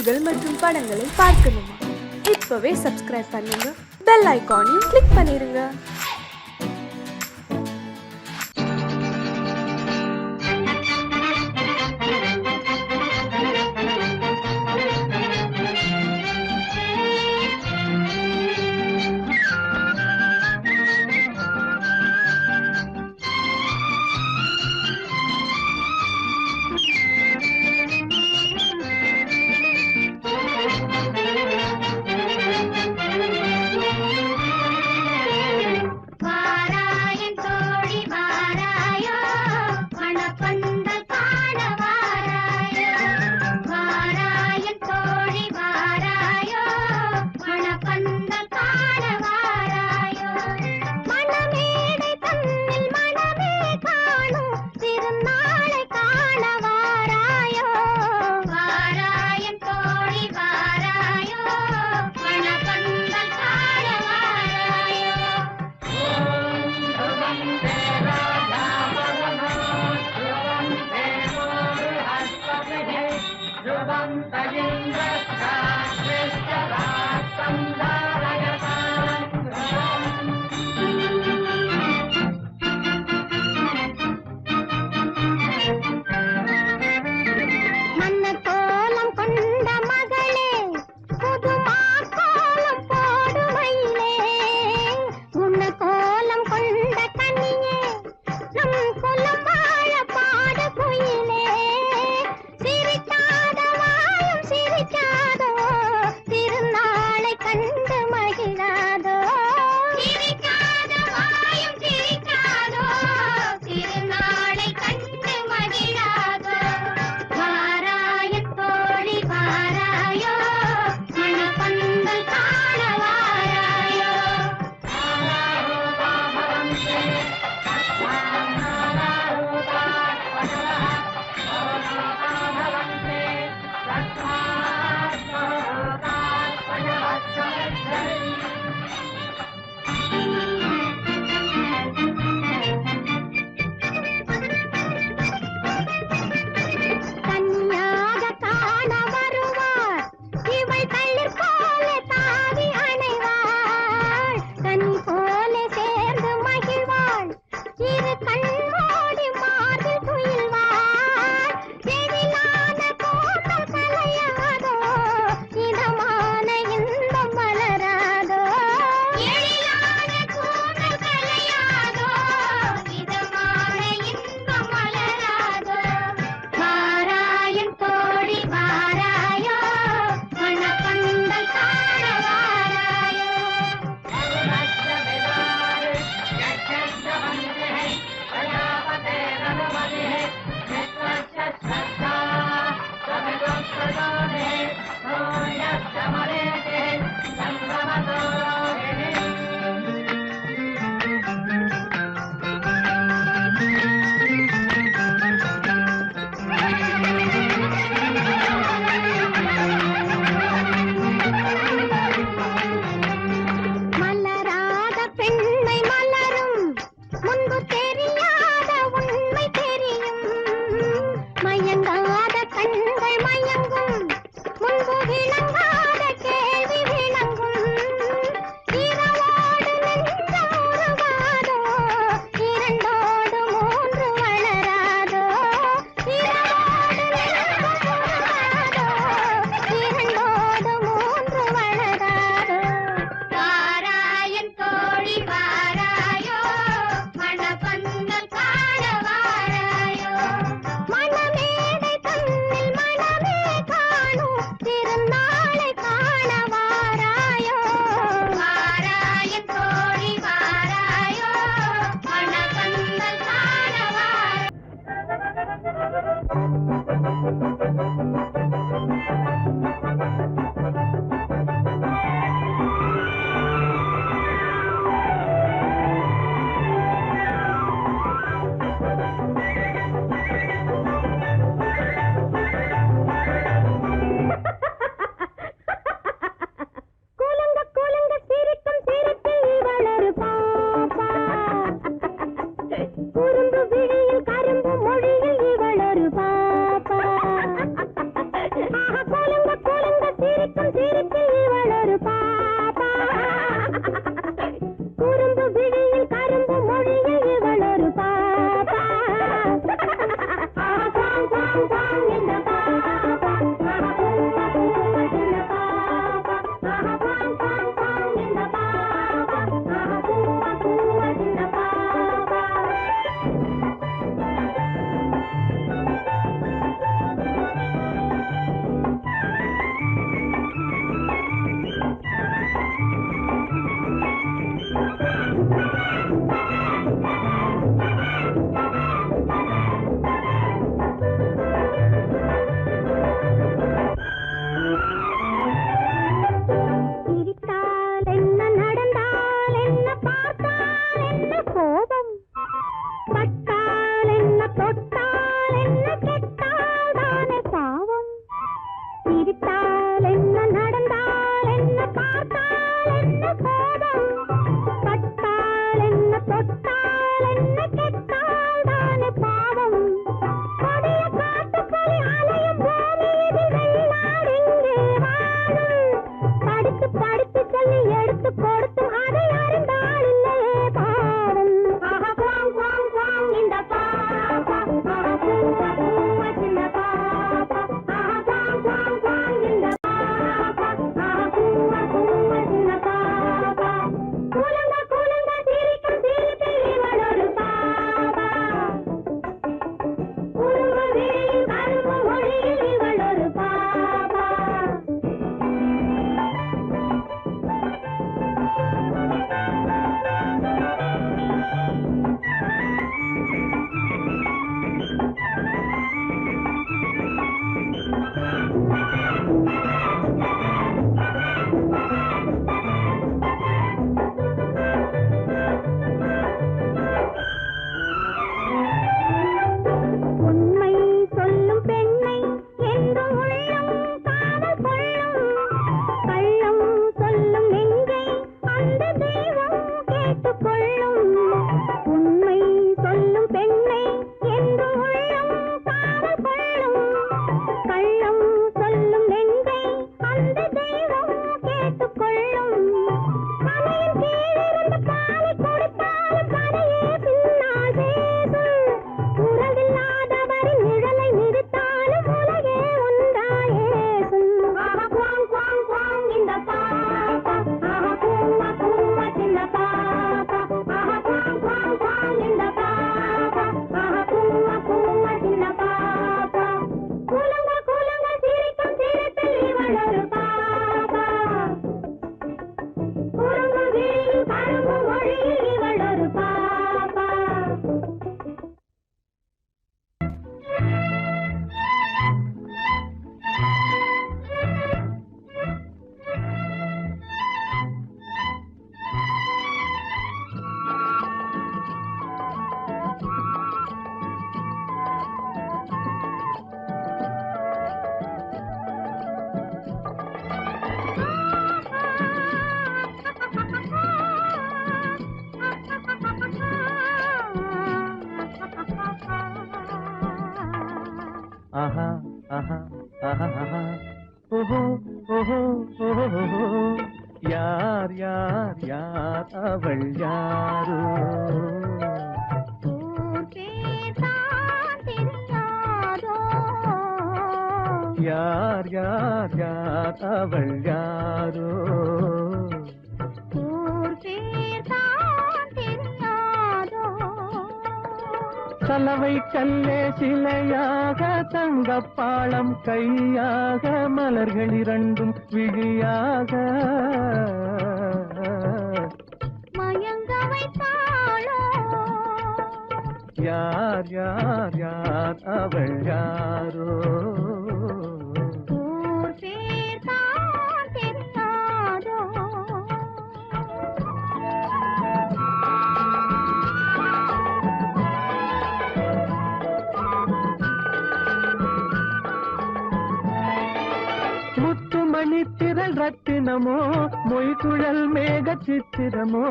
செய்திகள் மற்றும் படங்களை பார்க்கணுமா? இப்பவே சப்ஸ்கிரைப் பண்ணுங்க, பெல் ஐகானையும் கிளிக் பண்ணிருங்க. மயங்காத கண்கள் மயங்கும் ஆஹா ஆஹா ஆஹா ஆஹா ஓஹோ ஓஹோ ஓஹோ யார் யார் யார் அவள் யாரோ யார் யார் யார் அவள் யாரோ சலவை கல்லே சிலையாக தங்கப்பாளம் கையாக மலர்கள் இரண்டும் விழியாக மயங்க வைத்தாளோ யார் யார் யார் அவள் யாரோ முத்துமணித்திரள் ரத்தினமோ மொய்குழல் மேக சித்திரமோ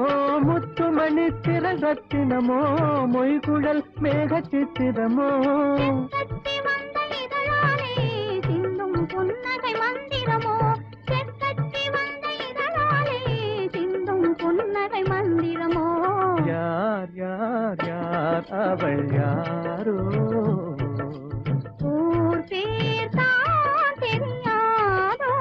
முத்துமணித்திரள் ரத்தினமோ மொய்குழல் மேக சித்திரமோ சிந்தும் புன்னகை மந்திரமோ செக்கத்தி வந்த இதழாலே சிந்தும் புன்னகை மந்திரமோ யார் யார் யார் அவள் யாரோ ஊர் பேர் தான் தெரியாதோ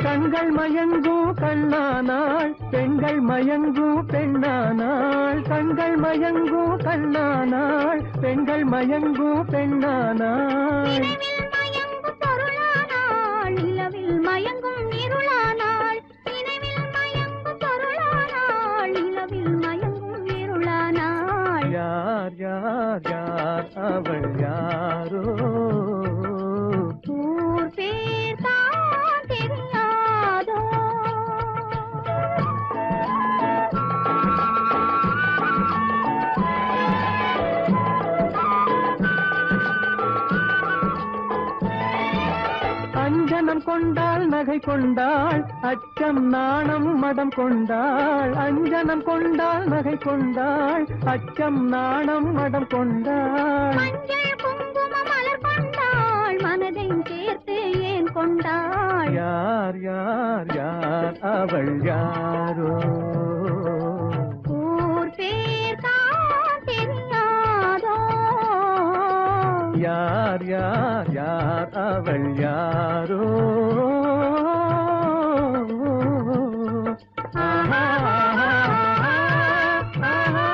கண்கள் மயங்கும் கண்ணானாள் பெண்கள் மயங்கும் பெண்ணானாள் கண்கள் மயங்கும் கண்ணானாள் பெண்கள் மயங்கும் பெண்ணானாள் மயங்கும் பொருளானாள் நிலவில் மயங்கும் இருளானாள் நினைவில் மயங்கும் பொருளானாள் நிலவில் மயங்கும் இருளானாள் யார் யார் யார் அவள் யாரோ ஊர் பேர் தான் தெரியாதோ அஞ்சனம் கொண்டாள் நகை கொண்டாள் அச்சம் நாணம் மடம் கொண்டாள் அஞ்சனம் கொண்டாள் நகை கொண்டாள் அச்சம் நாணம் மடம் கொண்டாள் மஞ்சள் குங்கும மலர் கொண்டாள் மனதை சேர்த்து ஏன் கொண்டாள் யார் யார் யார் அவள் யாரோ ஊர் பேர் தான் தெரியாதோ யார் யார் யார் அவள் யாரோ ஆஹா ஆஹா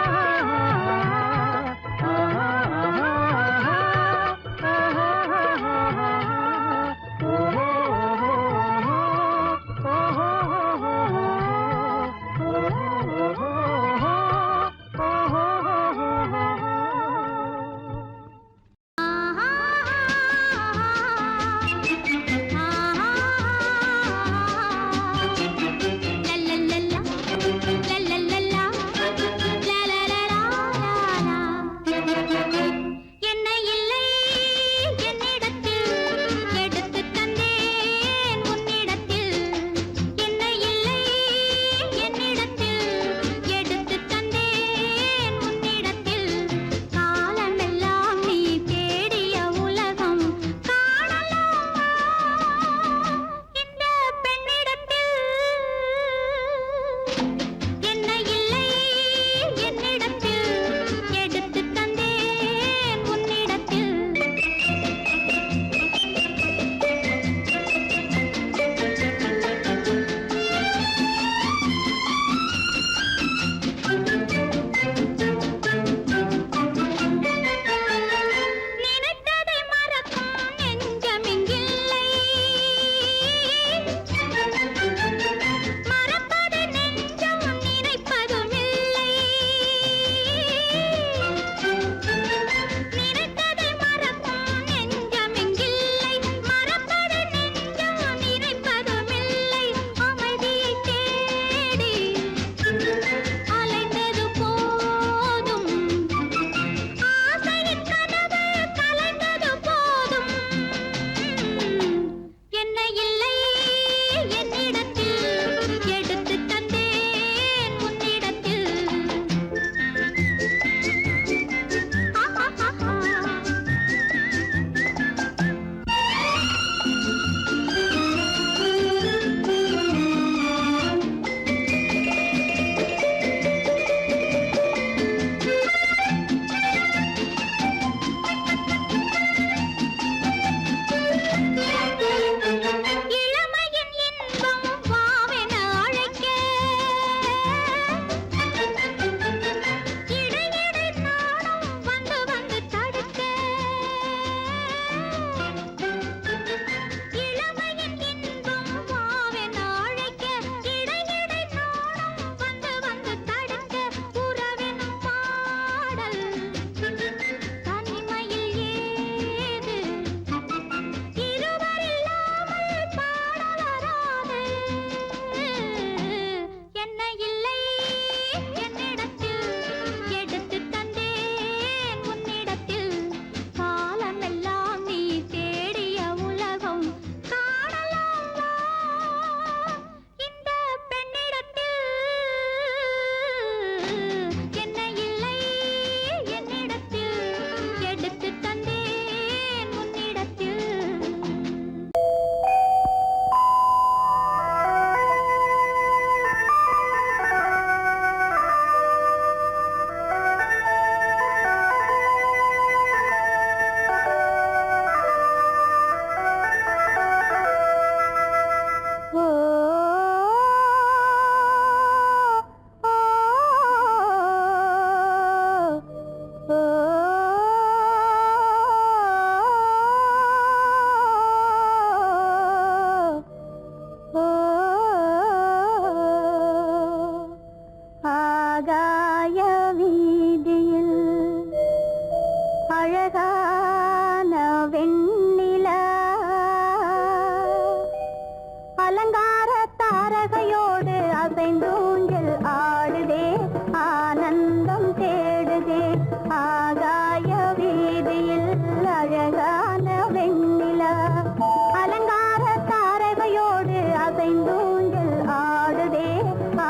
ஆகாய வீதியில் அழகான வெண்ணிலா அலங்கார தாரகையோடு அசைந்தூஞ்சல் ஆடுதே ஆனந்தம் தேடுதே ஆகாய வீதியில் அழகான வெண்ணிலா அலங்கார தாரகையோடு அசைந்தூஞ்சல் ஆடுதே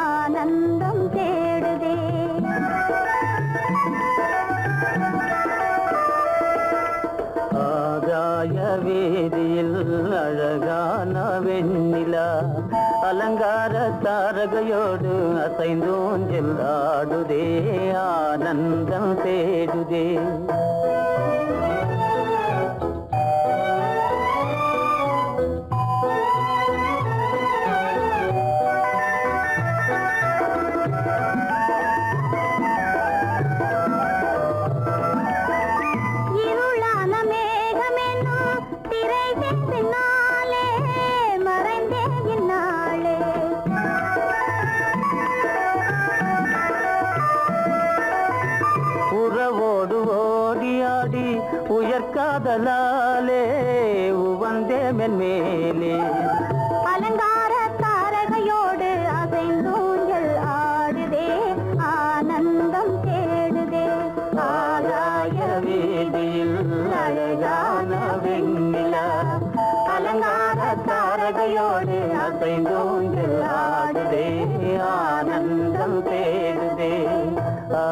ஆனந்தம் தேடுதே ஆகாய வீதியில் அழகான வெண்ணிலா அலங்கார தாரகையோடு அசைந்தூஞ்சல் ஆடுதே ஆனந்தம் தேடுதே இருளான மேகமென்னும் திரை பின்னாலே மறைந்தே இந்நாளே உறவோடு ஓடியாடி உயர்காதலாலே உவந்தே மென்மேலே அலங்கார தாரகையோடு அசைந்தூஞ்சல் ஆடுதே ஆனந்தம் தேடுதே ஆகாய வீதியில் அழகான வெண்ணிலா அலங்கார தாரகையோடு அசைந்தூஞ்சல் ஆடுதே ஆனந்தம் தேடுதே ஆ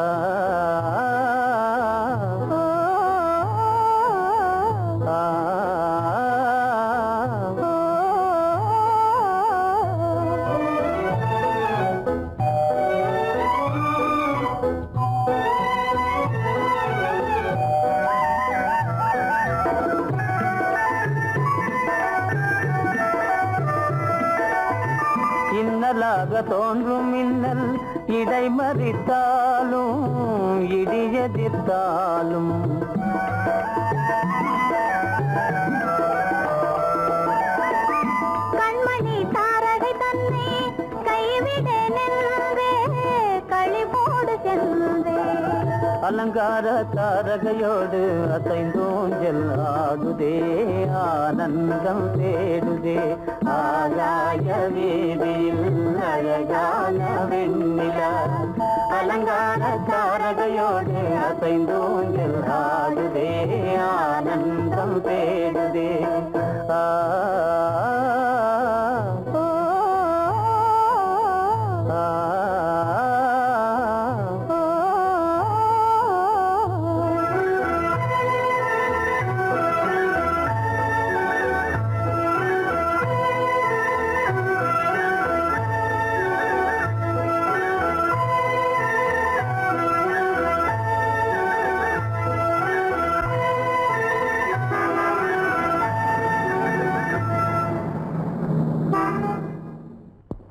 இன்னலாக தோன்றும் மின்னல் இடைமறித்தாலும் இடியெதிர்த்தாலும் கண்மணி தாரகை தன்னை கைவிடனென்றே களிபோடு சென்றே அலங்கார தாரகையோடு அசைந்தூஞ்சல் ஆடுதே ஆனந்தம் தேடுதே ஆகாய வீதியில் அழகான வெண்ணிலா அலங்கார தாரகையோடு அசைந்தூஞ்சல் ஆடுதே ஆனந்தம் தேடுதே ஆ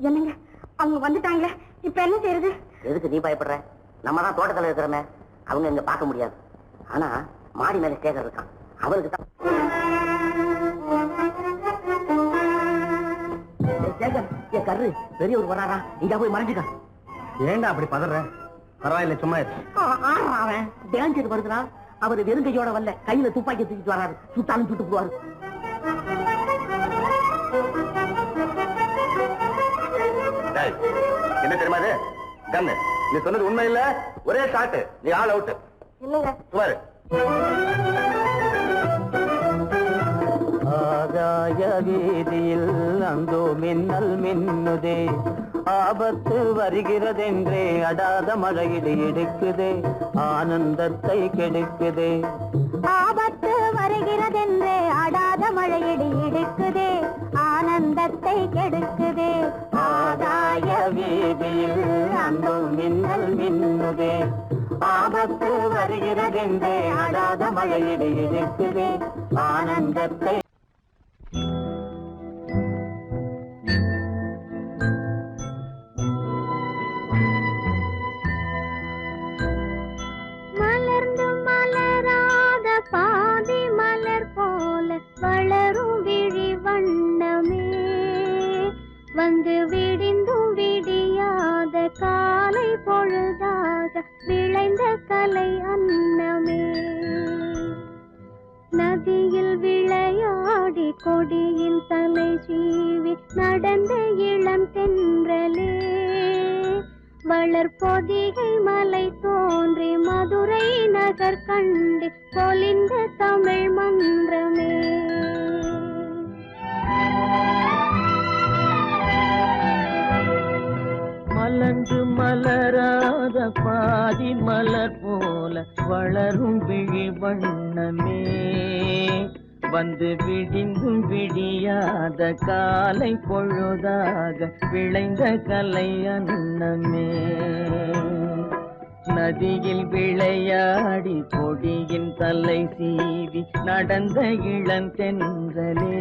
என்னங்க அவங்க வந்துட்டாங்களே இப்ப என்ன செய்யறது எதுக்கு நீ பயப்படுற? நம்ம தான் தோட்டத்துல இருக்கிறோமே, அவங்க இங்க பார்க்க முடியாது. ஆனா மாடி மேல சேகர் இருக்கான், அவனுக்கு தான். சேகர், என் கரு பெரியவர் வராரா, இங்க போய் மறைஞ்சுக்க. ஏண்டா அப்படி பதற? பரவாயில்ல, சும்மா இரு. அவன் டேஞ்சர் வருதுனா, அவர் வெறுங்கையோட வரல, கையில துப்பாக்கி தூக்கிட்டு வராரு, சுட்டாலும் சுட்டு போவாரு. என்ன தெரியுமா இது? கண்ணு, நீ சொன்னது உண்மை இல்ல, ஒரே ஷாட், நீ ஆள் அவுட். இல்லங்க சுமாரு. ஆகாய வீதியில் அந்தோ மின்னல் மின்னுதே, ஆபத்து வருகிறதென்றே அடாத மழையிடு இடுக்குதே, ஆனந்தத்தை கெடுக்குதே. ஆபத்து வருகிறதென்றே அடாத மழையிடி இடுக்குதே, ஆனந்தத்தை கெடுக்குதே. ஆகாய வீதியில் அந்தோ மின்னல் மின்னுதே, ஆபத்து வருகிறதென்றே அடாத மழையிடு இடுக்குதே, ஆனந்தத்தை. மலர்ந்து மலராத பாதி மலர் போல வளரும் விழி வண்ணமே, வந்து விடிந்தும் விடியாத காலை பொழுதா விளைந்த கலை அன்னமே. நதியில் விளையாடி கொடியின் தலை சீவி நடந்த இளம் தென்றலே. வளர்பொதிகை மலை தோன்றி மதுரை நகர் கண்டு பொலிந்த தமிழ் மன்றமே. மலர்ந்து மலராத பாதி மலர் போல வளரும் விழி வண்ணமே. வந்து விடிந்தும் விடியாத காலை பொழுதாக விளைந்த கலை அன்னமே. நதியில் விளையாடி கொடியின் தலை சீவி நடந்த இளந்தென்றலே.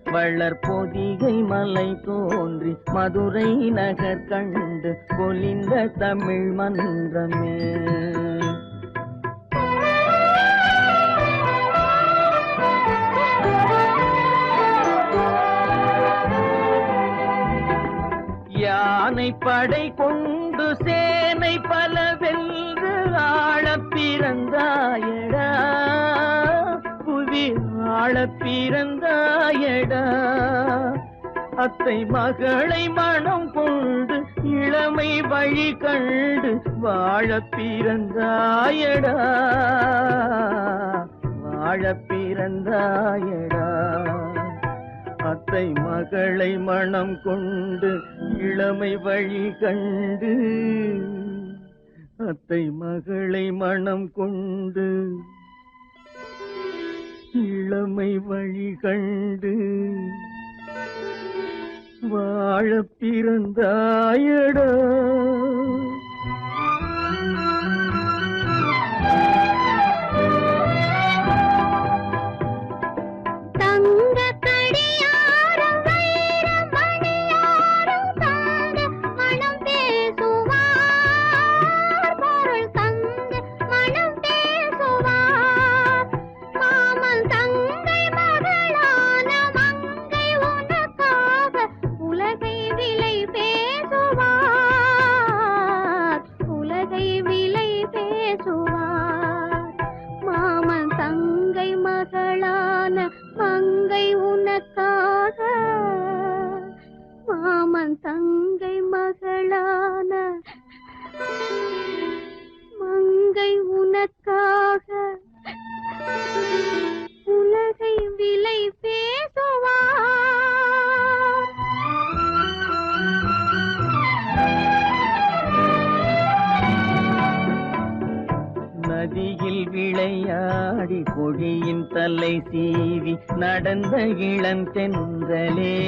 வளர்பொதிகை மலை தோன்றி மதுரை நகர் கண்டு பொலிந்த தமிழ் மன்றமே. யானை படை கொண்டு சேனை பல வென்று ஆளப் பிறந்தாயடா. புவி ஆளப் பிறந்தாயடா. அத்தை மகளை மனம் கொண்டு இளமை வழி கண்டு வாழப் பிறந்தாயடா. வாழப் பிறந்தாயடா. அத்தை மகளை மனம் கொண்டு இளமை வழி கண்டு. அத்தை மகளை மனம் கொண்டு இளமை வழி கண்டு வாழப் பிறந்தாயடா. தங்கை மகளான மங்கை உனக்காக உலகை விலை பேசுவார். நதியில் விளையாடி கொடியின் தலை சீவி நடந்த இளந்தென்றலே.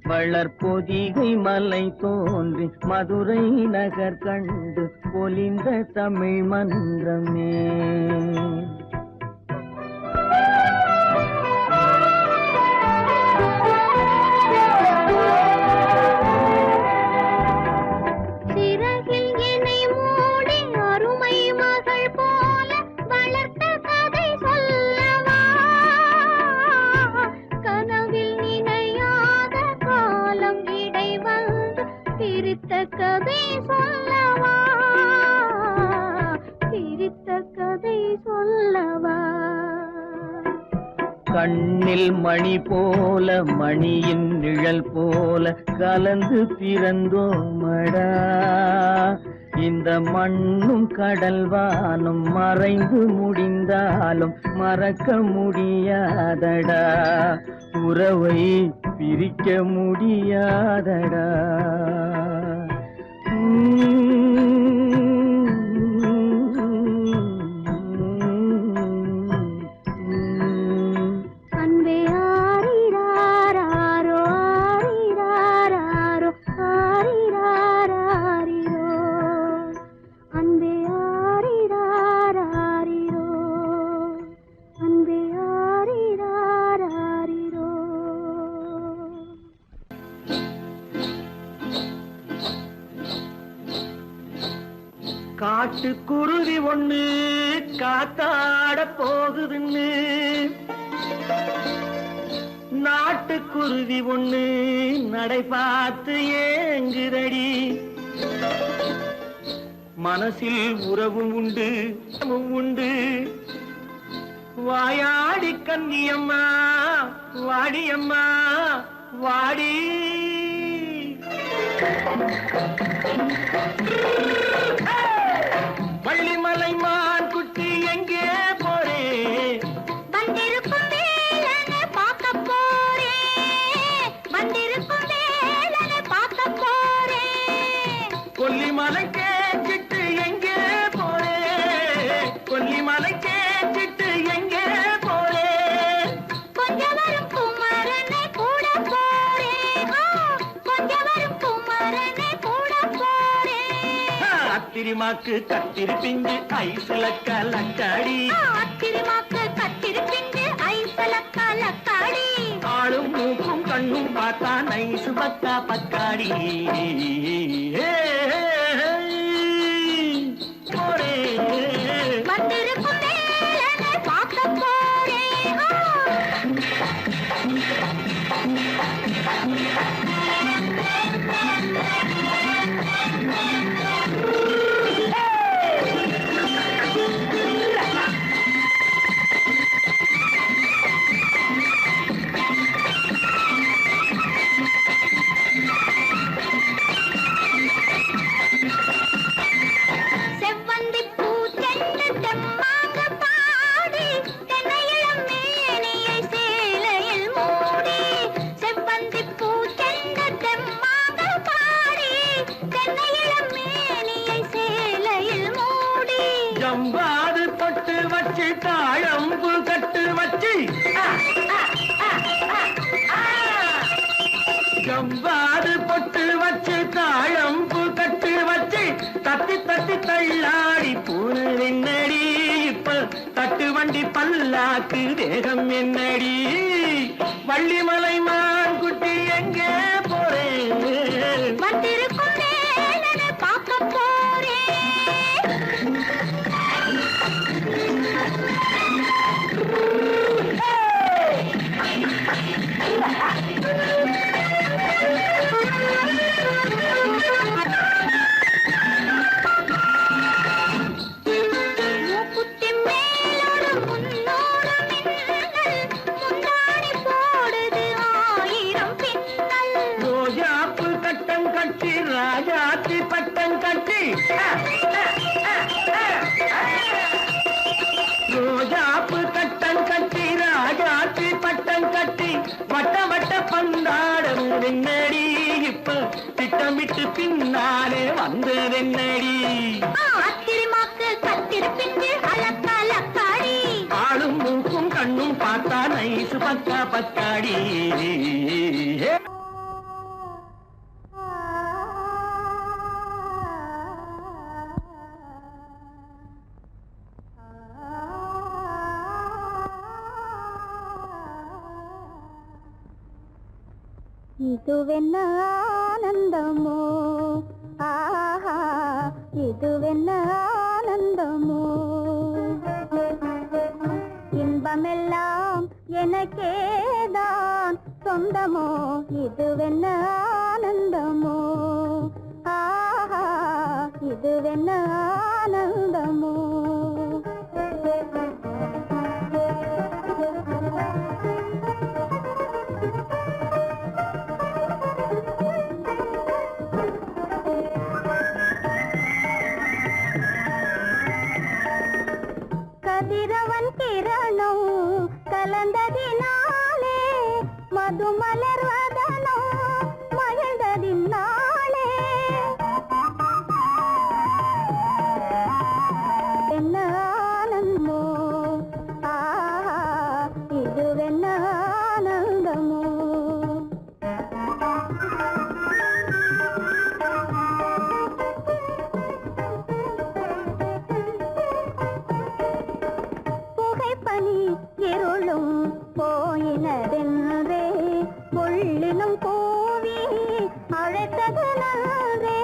வளர்பொதிகை மலை தோன்றி மதுரை நகர் கண்டு பொலிந்த தமிழ் மன்றமே. சிறகில் என்னை மூடி அருமை மகள் போல வளர்த்த கதை சொல்லவா. கனவில் நினையாத காலம் இடை வந்து பிரித்த கதை சொல்லவா. பிரித்த கதை சொல்லவா. கண்ணில் மணி போல மணியின் நிழல் போல கலந்து பிறந்தோமடா. இந்த மண்ணும் கடல் வானும் மறைந்து முடிந்தாலும் மறக்க முடியாதடா. உறவை பிரிக்க முடியாதடா. அன்பே ஆரிராரோ ஆரிராரோ ஆரிராரோ. அன்பே ஆரிராரோ அன்பே ஆரிராரோ. காட்டுக்குருவி ஒண்ணு காத்தாட போகுதுன்னு நாட்டுக்குருவி ஒண்ணு நடை பார்த்து ஏங்குதடி. மனசில் உறவும் உண்டு உண்டு. வாயாடி கன்னியம்மா வாடியம்மா வாடி. வள்ளிமலை மான் குட்டி எங்கே போறே? வந்திருக்கும் வேலனை பார்க்க போறேன், வந்திருக்கும் வேலனை பார்க்க போறேன். கொல்லிமலை கேச்சிட்டு எங்கே போறே? கொல்லிமலை கேச்சிட்டு எங்கே போறே? கொஞ்சம் வரும் குமரனை கூட போறேன், கொஞ்சம் வரும் குமரனை கூட போறேன். அத்திரிமாக்கு கத்திருப்பிஞ்சு ஐசுல கலக்காடி, அத்திரிமாக்கு கத்திருப்பிஞ்சு ஐசல கலக்காடி. ஆளும் மூக்கும் கண்ணும் பார்த்தா நைசு பக்கா பக்காடி. போரே வந்திருக்கும் வேலனை பார்க்க போறேன். செவ்வந்தி பூ செண்டு தெம்மாக பாடி, தென்னையிளம் மேனியை சேலையில் மூடி. செவ்வந்தி பூ செண்டு தெம்மாக பாடி, தென்னையிளம் மேனியை சேலையில் மூடி. ஜம்பாது பொட்டு வச்சு தாழம்பு கட்டு வச்சு, ஜம்பாது பொட்டு வச்சு தாழம்பு கட்டு வச்சு, தட்டி தட்டி தள்ளாடி பூனு என்னடி. இப்ப தட்டு வண்டி பல்லாக்கு வேகம் என்னடி. வள்ளிமலை மான் குட்டி எங்கே போறேன்? வந்திருக்கும் வேலனை பார்க்க போறேன். மூக்குத்தி மேலோடு முன்னோடு மின்னல், முந்தாணி போடுது ஆயிரம் பின்னல். ரோஜாப்பு கட்டம் கட்டி ராஜாத்தி பட்டம் கட்டி, ரோஜாப்பு கட்டம் கட்டி ராஜாத்தி பட்டம் கட்டி, வட்ட வட்ட பந்தாடம் என்னடி. இப்ப திட்டமிட்டு பின்னாலே வந்து என்னடி. அத்திரிமாக்கு கத்திருப்பிஞ்சு அலக்காடி. ஆளும் மூக்கும் கண்ணும் பார்த்தா நைசு பக்கா பக்காடி. இதுவென்ன ஆனந்தமோ, ஆஹா இதுவென்ன ஆனந்தமோ. இன்பமெல்லாம் எனக்கேதான் சொந்தமோ, இதுவென்ன ஆனந்தமோ, ஆஹா இதுவென்ன ஆனந்தமோ. கதிரவன் கிரணம் கலந்ததினாலே, மதுமலர் வதனம் மகிழ்ந்ததினாலே. என்ன ஆனந்தமோ, ஆஹா இதுவென்ன ஆனந்தமோ. புகைப்பனி இருளும் போயினதென்றே, புள்ளினும் பூவி அழைத்தது நன்றே.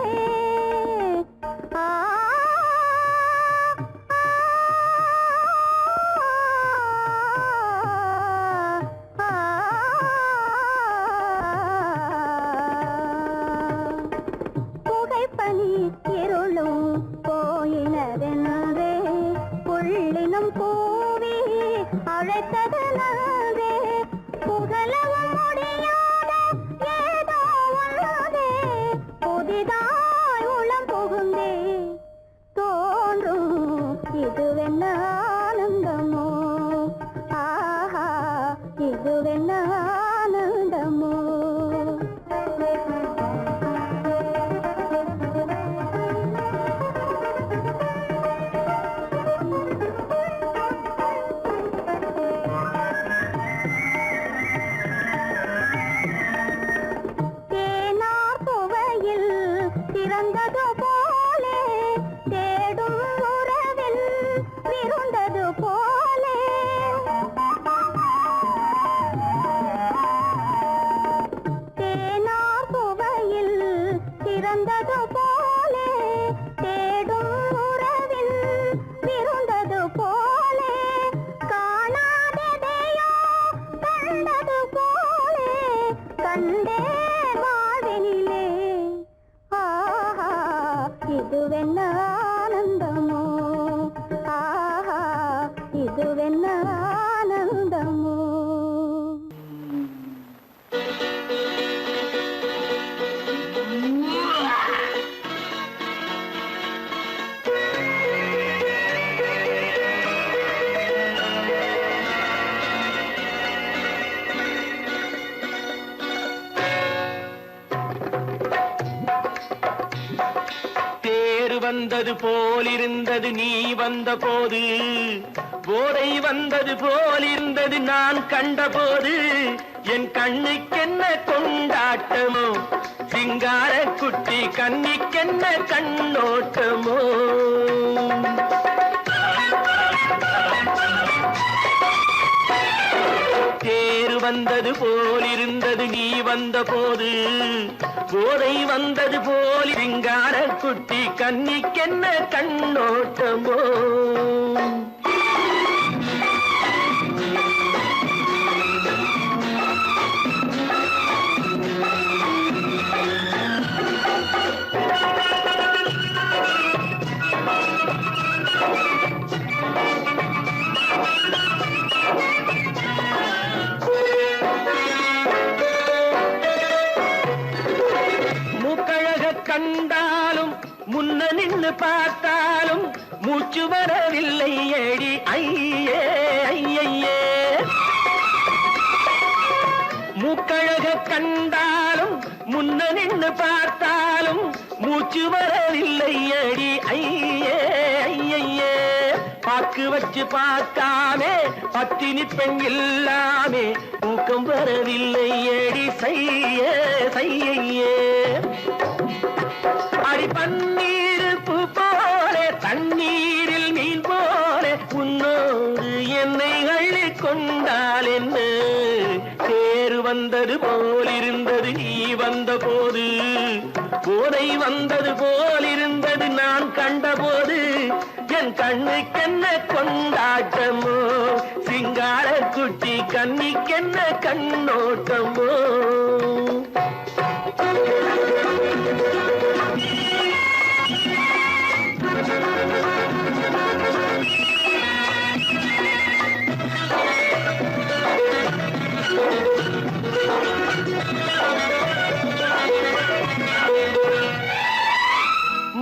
புகைப்பனி இருளும் போ பிறந்தது போலே தேடும் உறவில் விருந்தது போலே தேனார் சுவையில் பிறந்தது போலே தேடும் உறவில் விருந்தது போலே காணாததையோ கண்டது போலே கண்டே வாழ்வினிலே ஆஹா இதுவென்ன ஆனந்தமோ ஆஹா இதுவென்ன ஆனந்தமோ தேர் வந்தது போலிருந்தது நீ வந்த போது, போதை வந்தது போலிருந்தது நான் கண்டபோது, என் கண்ணுக்கென்ன கொண்டாட்டமோ, சிங்கார குட்டி கண்ணிக்கென்ன கண்ணோட்டமோ. தேர் வந்தது போலிருந்தது நீ வந்த போது, போதை வந்தது போல் சிங்கார குட்டி கண்ணிக்கென்ன கண்ணோட்டமோ. கண்டாலும் முன்ன நின்று பார்த்தாலும் மூச்சு வரவில்லை ஏடி ஐயே ஐயே. மூக்கழக கண்டாலும் முன்ன நின்று பார்த்தாலும் மூச்சு வரவில்லை ஏடி ஐயே ஐயே. பாக்கு வச்சு பார்க்காமே பத்தினி பெண் இல்லாமே தூக்கம் வரவில்லை ஏடி செய்ய செய்யே. அடி பன்னீர் பூ போலே தண்ணீரில் மீன் போலே உன்னோடு என்னை அள்ளி கொண்டால் என்ன. தேர் வந்தது போலிருந்தது நீ வந்த போது, போதை வந்தது போலிருந்தது நான் கண்டபோது, என் கண்ணுக்கென்ன கொண்டாட்டமோ, சிங்கார குட்டி கண்ணிக்கென்ன கண்ணோட்டமோ.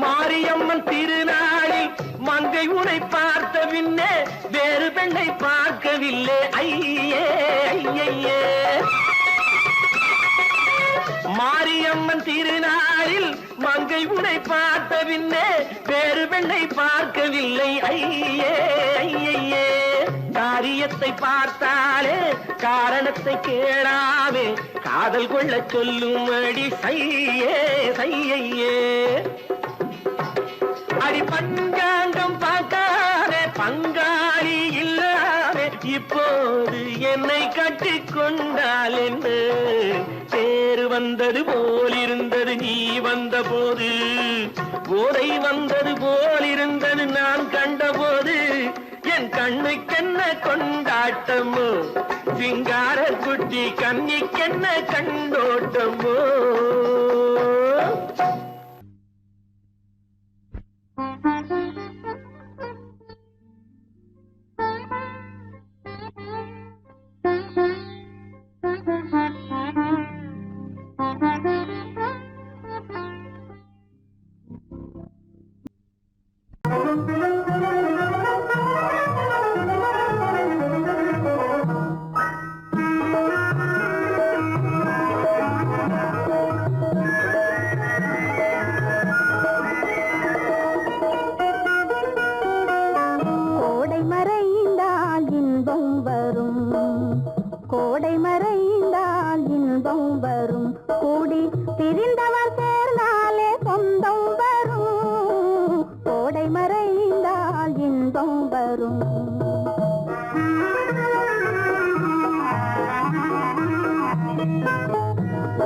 மாரியம்மன் திருநாளில் மங்கை உனை பார்த்த பின்னே வேறு பெண்ணை பார்க்கவில்லை ஐயே ஐயே. மாரியம்மன் திருநாளில் மங்கை உனை பார்த்த பின்னே வேறு பெண்ணை பார்க்கவில்லை ஐயே ஐயே. காரியத்தை பார்த்தாலே காரணத்தை கேளாமே காதல் கொள்ள சொல்லும்படி செய்யே செய்யே. அடி பஞ்சாங்கம் பார்க்காதே பங்காளி இல்லாமே இப்போது என்னை கட்டிக் கொண்டால் என்ன. தேர் வந்தது போலிருந்தது நீ வந்த போது, போதை வந்தது போலிருந்தது நான் கண்டபோது, என் கண்ணுக்கென்ன கொண்டாட்டமோ, சிங்கார குட்டி கண்ணிக்கென்ன கண்ணோட்டமோ. சொந்தம் வரும் கோடை மறைந்தால் இன்பம் வரும்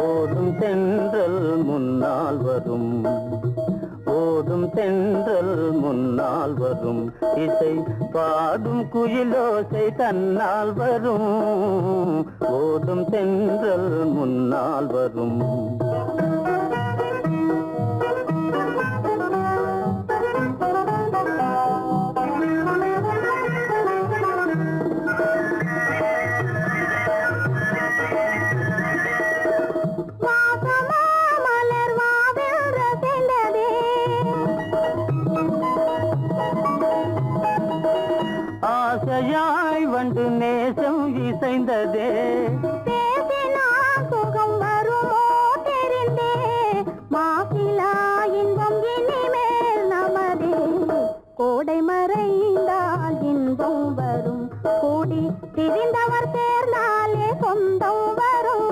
ஓடும் தென்றல் முன்னால் வரும் ஓடும் தென்றல் முன்னால் வரும் இசை பாடும் குயிலோசை தன்னால் வரும் ஓடும் தென்றல் முன்னால் வரும் ஆசையாய் வந்து நேசம் இசைந்ததே சுகம் வருமோ தெரிந்தே மாசிலா இன்பம் இனிமேல் நமதே கோடை மறைந்தால் இன்பம் வரும் கூடி திரிந்தவர் சேர்ந்தாலே சொந்தம் வரும்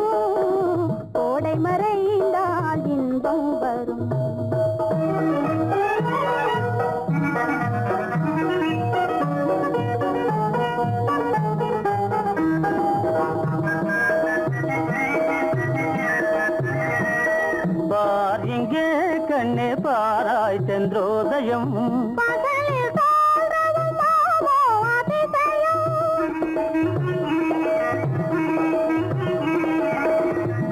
கோடை மறைந்தால் இன்பம் வரும் பார் இங்கே கண்ணே பாராய் சென்றோதயம் பகலில் தோன்றவும் மாமோ அதிசயம்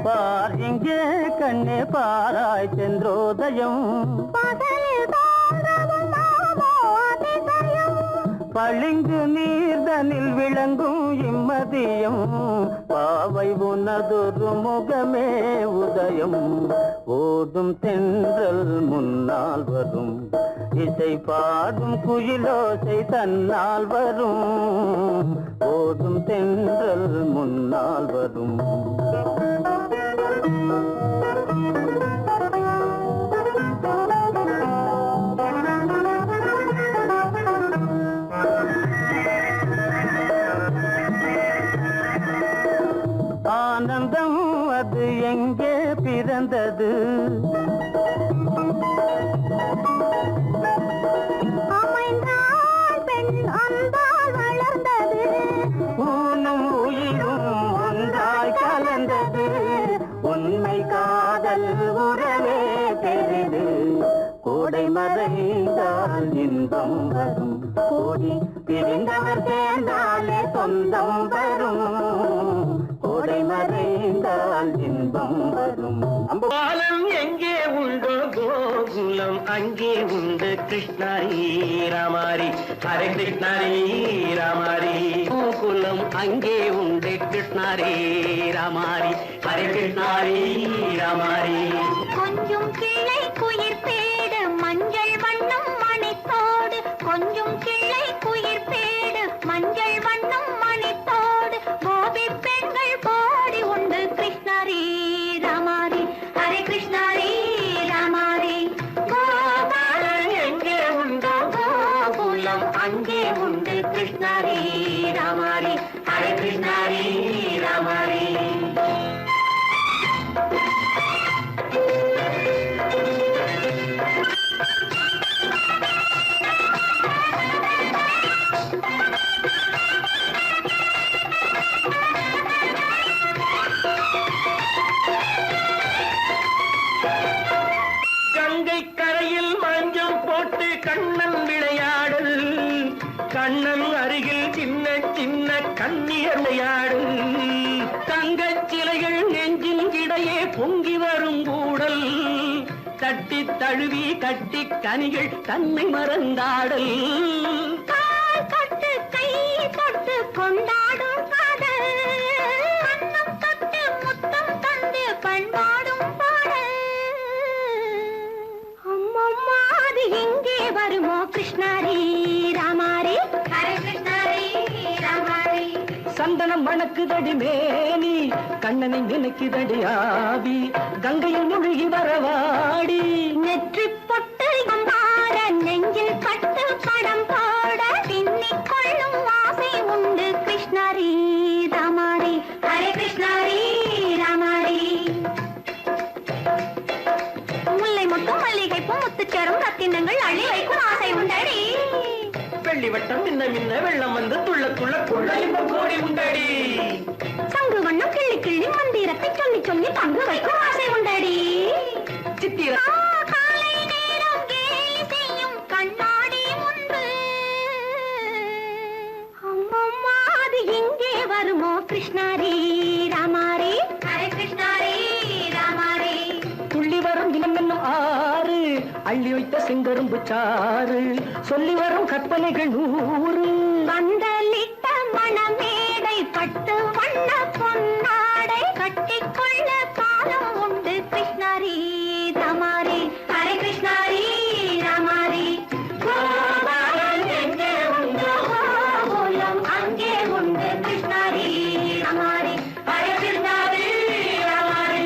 பார் இங்கே கண்ணே பாராய் சென்றோதயம் பகலில் தோன்றவும் மாமோ அதிசயம் பளிங்கு நீர்தனில் விளங்கும் இம்மதியம் பாவை உனதொரு முகமே உதயம் ஓடும் தென்றல் முன்னால் வரும் இசை பாடும் குயிலோசை தன்னால் வரும் ஓடும் தென்றல் முன்னால் வரும் ஆனந்தம் அது எங்கே பிறந்தது அமைந்தாள் பெண் அன்பால் வளர்ந்தது ஊனும் உயிரும் ஒன்றாய் கலந்தது உண்மை காதல் உறவே பெரிது கோடை மறைந்தால் இன்பம் வரும் கோடி பிரிந்தவர் சேர்ந்தாலே சொந்தம் வரும் கோடை மறைந்தால் இன்பம் வரும் பாலம் எங்கே உண்டோ கோகுலம் அங்கே உண்டு கிருஷ்ணாரி ராமாரி ஹரே கிருஷ்ணாரி ராமாரி கோகுலம் அங்கே உண்டு கிருஷ்ணாரி ராமாரி ஹரே கிருஷ்ணாரி ராமாரி கொஞ்சம் கிளை குயிர் பேடு மஞ்சள் வண்ணம் மணித்தோடு கொஞ்சம் கிளை குயிர் பேடு மஞ்சள் வண்ணம் மணித்தோடு கோபி பெண்கள் போடி உண்டு கிருஷ்ணாரி ராமாரி ஹரே கிருஷ்ணாரி ராமாரி கோபாலன் எங்கே உண்டோ கோகுலம் அங்கே உண்டு கிருஷ்ணாரி ராமாரி ஹரே கிருஷ்ணாரி ராமாரி கங்கை கரையில் மஞ்சள் போட்டு கண்ணன் விளையாடல் கண்ணன் அருகில் சின்ன சின்ன கண்ணியர் விளையாடல் தங்கச் சிலைகள் நெஞ்சின் இடையே பொங்கி வரும் கூடல் தட்டி தழுவி கட்டி கனிகள் தன்னை மறந்தாடல் கால் தொட்டு கை தொட்டு கொண்டாடும் காதல் கண்ணம் தொட்டு முத்தம் தந்து பண்பாடும் பாடல் அம்மம்மா அது எங்கே வருமோ கிருஷ்ணாரி ராமாரி ஹரே கிருஷ்ணாரி ராமாரி சந்தனம் மணக்குதடி மேனி கண்ணனை நினைக்குதடி ஆவி கங்கையில் முழுகி வரவாடி நெற்றி பொட்டு அம்பார நெஞ்சில் பட்டு படம் போட பின்னிக் கொள்ளும் ஆசை உண்டு கிருஷ்ணாரி ராமாரி ஹரே கிருஷ்ணாரி ராமாரி முல்லை மட்டும் மல்லி திணைப்பும் முத்துச்சேரும் ரத்தினங்கள் அள்ளி வைக்கும் ஆசை உண்டடி. வெள்ளி வட்டம் மின்ன மின்ன வெள்ளம் வந்து துள்ள துள்ள கொள்ள இன்பம் கோடி உண்டடி. சங்கு வண்ணம் கிள்ளி கிள்ளி மந்திரத்தை சொல்லி சொல்லி பங்கு வைக்கும் ஆசை உண்டடி. சித்திர காலை நேரம் கேலி செய்யும் கண்ணாடி முன்பு அம்மம்மா அது எங்கே வருமோ கிருஷ்ணாரி ராமாரி ஹரே கிருஷ்ணாரி ராமாரி. துள்ளி வரும் தினம் என்னும் ஆறு அள்ளி வைத்த செங்கரும்பு சாறு சொல்லி வரும் கற்பனைகள் 100. பந்தலிட்ட மணமேடை பட்டு வண்ண பொன்னாடை கட்டிக்கொள்ள காலம் உண்டு கிருஷ்ணாரி ராமாரி ஹரே கிருஷ்ணாரி ராமாரி. கோபாலன் எங்கே உண்டோ கோலம் அங்கே உண்டு கிருஷ்ணாரி ராமாரி ஹரே கிருஷ்ணாரி ராமாரி.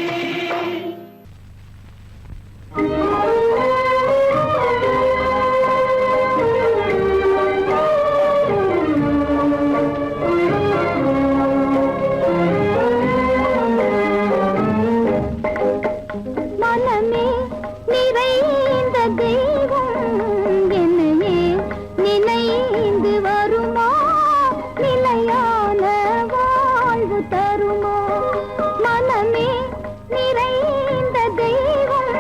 மனமே நிறைந்த தெய்வம் என்னையே நினைந்து வருமா நிலையான வாழ்வு தருமா. மனமே நிறைந்த தெய்வம்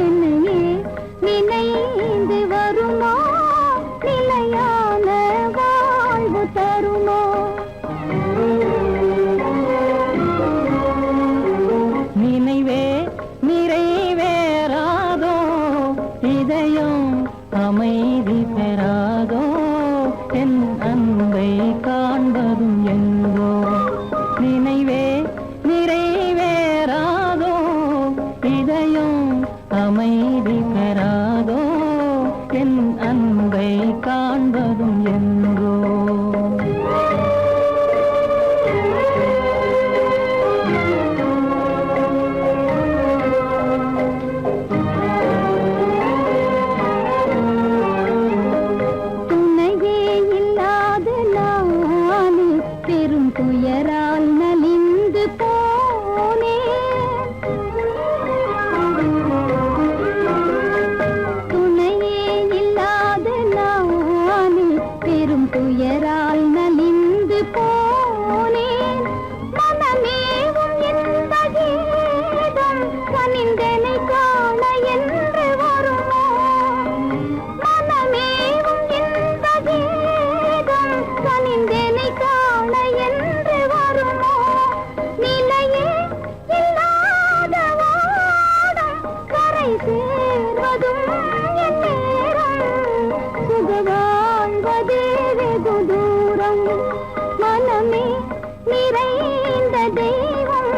என்னையே நினைந்து வருமா நிலையான வாழ்வு தருமா. நினைவே நிறைவேறாதோ இதயம் அமைதி பெறாதோ என் அன்பை காண்பதும் என்றோ. நினைவே நிறைவேறாதோ இதயம் அமைதி பெறாதோ என் அன்பை காண்பதும் என்றோ. துணையே இல்லாத நானே பெரும் துயரால் நலிந்து போனேன். துணையே இல்லாத நானே பெரும் துயரால் நலிந்து போனேன். மனமேவும் இந்த கீதம் கனிந்தனை காண என்று வருமோ. மனமேவும் இந்த கீதம் கனிந்தனை காண என்று வருமோ. நிலையே இல்லாத வாடம் கரை சேர்வதும் என் நேரம் சுக வாழ்வதே வெகு தூரம். மனமே நிறைந்த தெய்வம்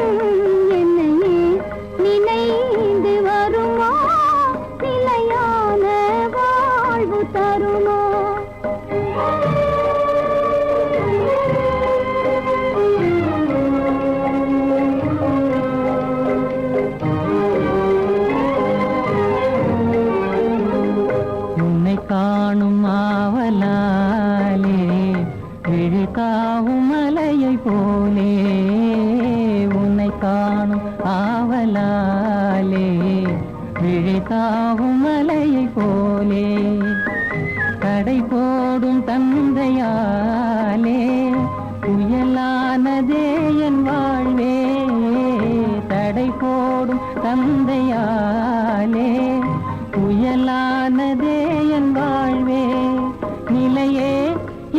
என்னையே நினைந்து வருமா நிலையான வாழ்வு தருமா. உன்னை காணும் ஆவலாலே விழித்தாவும் மலையை போலே. உன்னை காணும் ஆவலாலே விழித்தாவும் மலையை போலே. கடை போடும் தந்தையாலே புயலானதே என் வாழ்வே. தடை போடும் தந்தையாலே புயலானதே என் வாழ்வே. நிலையே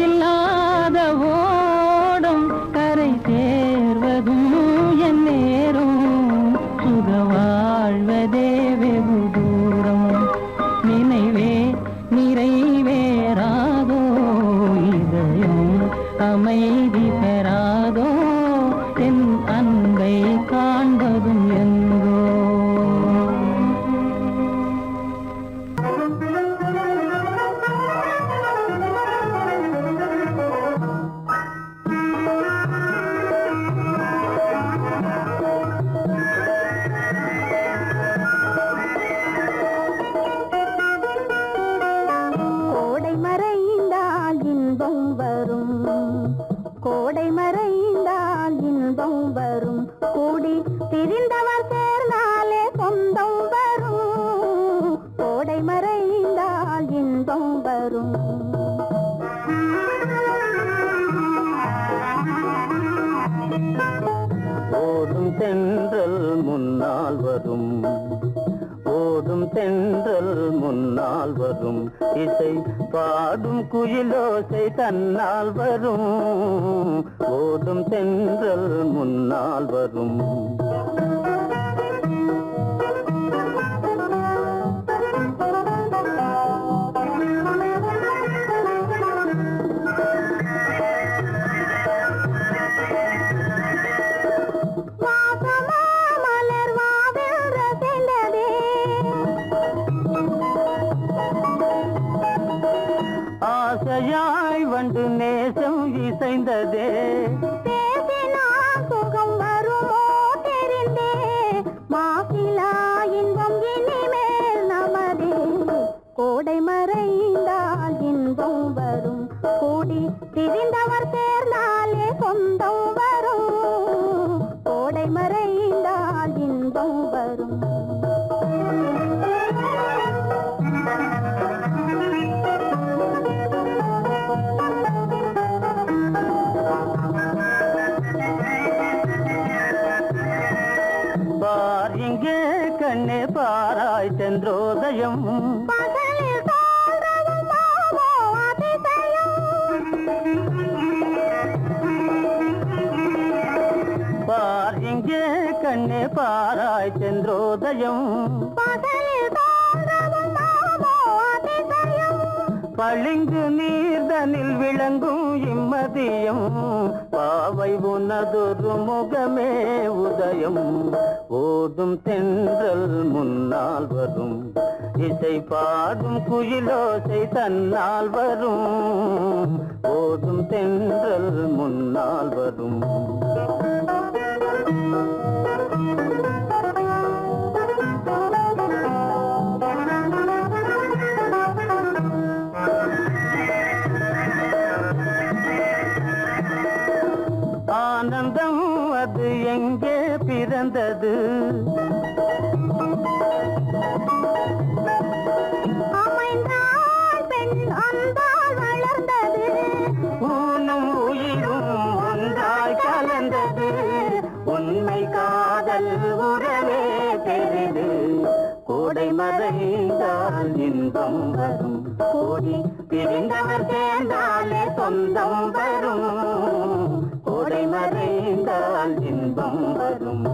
இல்லாத ஓடும் கரை சேர்வதும் என் நேரும் சுக வாழ்வதே வெகு தூரம். நினைவே நிறைவேறாதோ இதயம் அமைதி பெறாதோ என் அன்பை காண்பதும் என்றோ. முன்னால் வரும் இசை பாடும் குயிலோசை தன்னால் வரும் ஓடும் தென்றல் முன்னால் வரும் ஆசையாய் வந்து நேசம் இசைந்ததே சுகம் வருமோ தெரிந்தே மாசிலா இன்பம் இனிமேல் நமதே கோடை மறைந்தால் இன்பம் வரும் கூடி திரிந்தவர் சேர்ந்தாலே சொந்தம் வரும் கோடை மறைந்தால் இன்பம் வரும் பார் இங்கே கண்ணே பாராய் சென்றோதயம் பார் இங்கே கண்ணே பாராய் சென்றோதயம் பளிங்கு நீர்தனில் விளங்கும் இம்மதியம் பாவை உனதொரு முகமே உதயம் ஓடும் தென்றல் முன்னால் வரும் இசை பாடும் குயிலோசை தன்னால் வரும் ஓடும் தென்றல் முன்னால் வரும் ஆனந்தம் அது எங்கே பிறந்தது வளர்ந்தது ஊனும் உயிரும் ஒன்றாய் கலந்தது உண்மை காதல் உறவே பெரிது கோடை மறைந்தால் இன்பம் வரும் கோடி பிரிந்தவர் சேர்ந்தாலே சொந்தம் வரும் கோடை மறைந்தால் இன்பம் வரும்